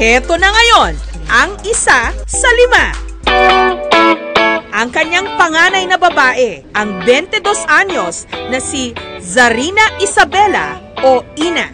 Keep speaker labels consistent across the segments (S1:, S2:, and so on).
S1: Heto na ngayon, ang isa sa 5. Ang kanyang panganay na babae, ang 22 anyos na si Zarina Isabela o Ina.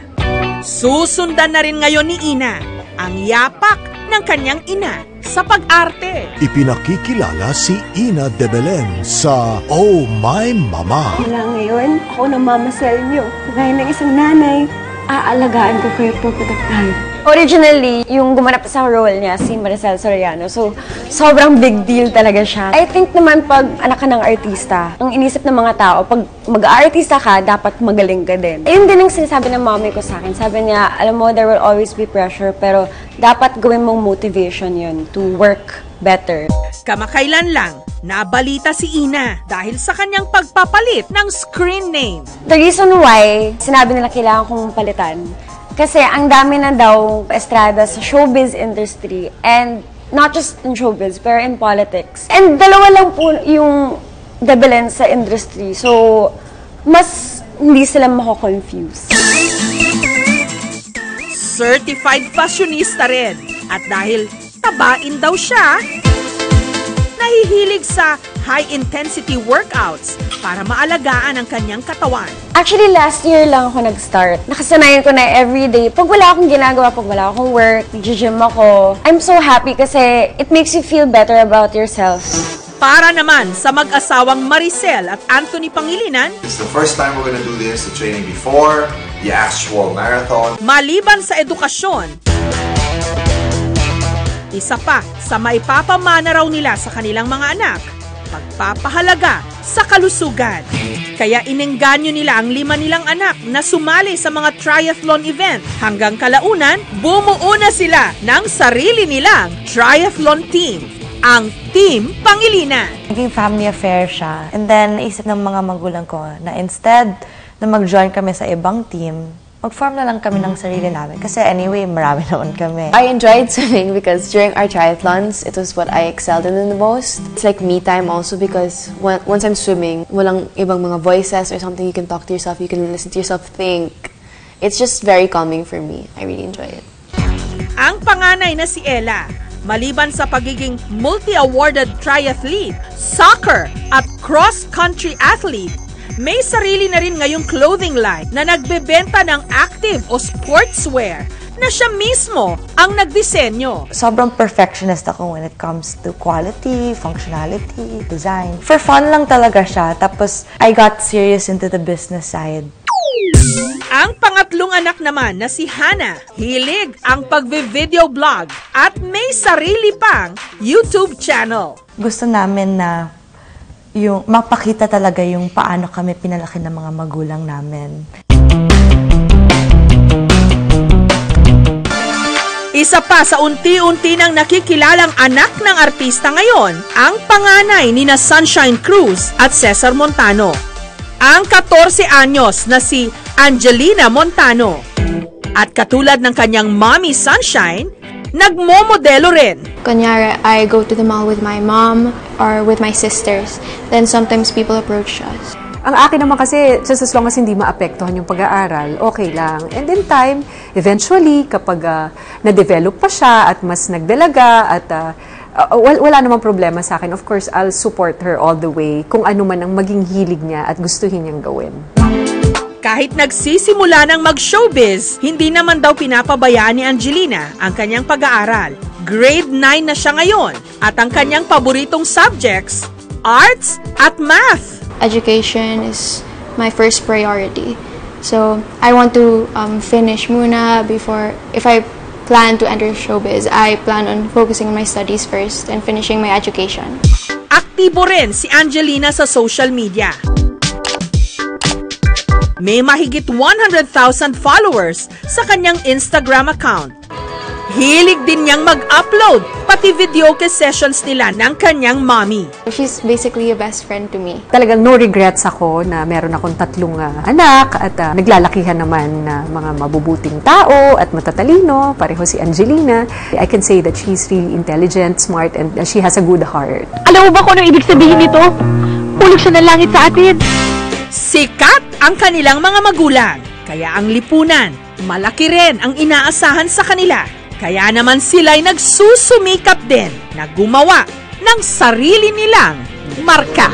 S1: Susundan na rin ngayon ni Ina ang yapak ng kanyang ina sa pag-arte.
S2: Ipinakikilala si Ina de Belen sa Oh My Mama.
S3: Mula ngayon, ako na mamasal niyo. Gaya ng isang nanay, aalagaan ko kayo pagpagpagpag. Originally, yung gumanap sa role niya, si Maricel Soriano. So, sobrang big deal talaga siya. I think naman pag anak ka ng artista, ang inisip ng mga tao, pag mag-aartista ka, dapat magaling ka din. Ayun din ang sinasabi ng mommy ko sa akin. Sabi niya, alam mo, there will always be pressure, pero dapat gawin mong motivation yun to work better.
S1: Kamakailan lang, nabalita si Ina dahil sa kanyang pagpapalit ng screen name.
S3: The reason why sinabi nila kailangan kong palitan, kasi ang dami na daw estrada sa showbiz industry, and not just in showbiz, pero in politics. And dalawa lang po yung de Belen sa industry, so mas hindi sila mako-confuse.
S1: Certified fashionista rin, at dahil tabain daw siya, nahihilig sa high-intensity workouts para maalagaan ang kanyang katawan.
S3: Actually, last year lang ako nag-start. Nakasanayan ko na everyday. Pag wala akong ginagawa, pag wala akong work, nag-gym ako, I'm so happy kasi it makes you feel better about yourself.
S1: Para naman sa mag-asawang Maricel at Anthony Pangilinan,
S4: it's the first time we're gonna do this, the training before the actual marathon.
S1: Maliban sa edukasyon, isa pa sa maipapamana raw nila sa kanilang mga anak, pagpapahalaga sa kalusugan. Kaya inengganyo nila ang 5 nilang anak na sumali sa mga triathlon event. Hanggang kalaunan, bumuo na sila ng sarili nilang triathlon team, ang Team Pangilinan.
S5: Naging family affair siya. And then, naisip ng mga magulang ko na instead na mag-join kami sa ibang team, mag-form na lang kami ng sarili namin. Kasi anyway, marami naman kami.
S6: I enjoyed swimming because during our triathlons, it was what I excelled in the most. It's like me time also because once I'm swimming, walang ibang mga voices or something, you can talk to yourself, you can listen to yourself think. It's just very calming for me. I really enjoy it.
S1: Ang panganay na si Ella, maliban sa pagiging multi-awarded triathlete, soccer at cross-country athlete, may sarili na rin ngayong clothing line na nagbebenta ng active o sportswear na siya mismo ang nagdisenyo.
S5: Sobrang perfectionist ako when it comes to quality, functionality, design. For fun lang talaga siya. Tapos, I got serious into the business side.
S1: Ang pangatlong anak naman na si Hannah, hilig ang pagbe-video blog at may sarili pang YouTube channel.
S5: Gusto namin na yung mapakita talaga yung paano kami pinalaki ng mga magulang namin.
S1: Isa pa sa unti-unti nang nakikilalang anak ng artista ngayon, ang panganay ni na Sunshine Cruz at Cesar Montano. Ang 14 anyos na si Angelina Montano. At katulad ng kanyang mommy Sunshine, nagmomodelo rin.
S7: Kunyari, I go to the mall with my mom or with my sisters. Then sometimes people approach us.
S8: Ang akin naman kasi, just as long as hindi maapektuhan yung pag-aaral, okay lang. And in time, eventually, kapag na-develop pa siya at mas nagdalaga at wala namang problema sa akin, of course, I'll support her all the way kung ano man ang maging hilig niya at gustuhin niyang gawin.
S1: Kahit nagsisimula ng mag-showbiz, hindi naman daw pinapabayaan ni Angelina ang kanyang pag-aaral. Grade 9 na siya ngayon at ang kanyang paboritong subjects, arts at math.
S7: Education is my first priority. So, I want to finish muna before, if I plan to enter showbiz, I plan on focusing on my studies first and finishing my education.
S1: Aktibo rin si Angelina sa social media. May mahigit 100,000 followers sa kanyang Instagram account. Hilig din niyang mag-upload, pati videoke sessions nila ng kanyang mommy.
S7: She's basically a best friend to me.
S8: Talagang no regrets ako na meron akong 3 anak at naglalakihan naman na mga mabubuting tao at matatalino, pareho si Angelina. I can say that she's really intelligent, smart, and she has a good heart.
S9: Alam mo ba kung ano ibig sabihin nito? Hulog siya ng langit sa atin.
S1: Sikat ang kanilang mga magulang, kaya ang lipunan, malaki rin ang inaasahan sa kanila. Kaya naman sila'y nagsusumikap din na gumawa ng sarili nilang marka.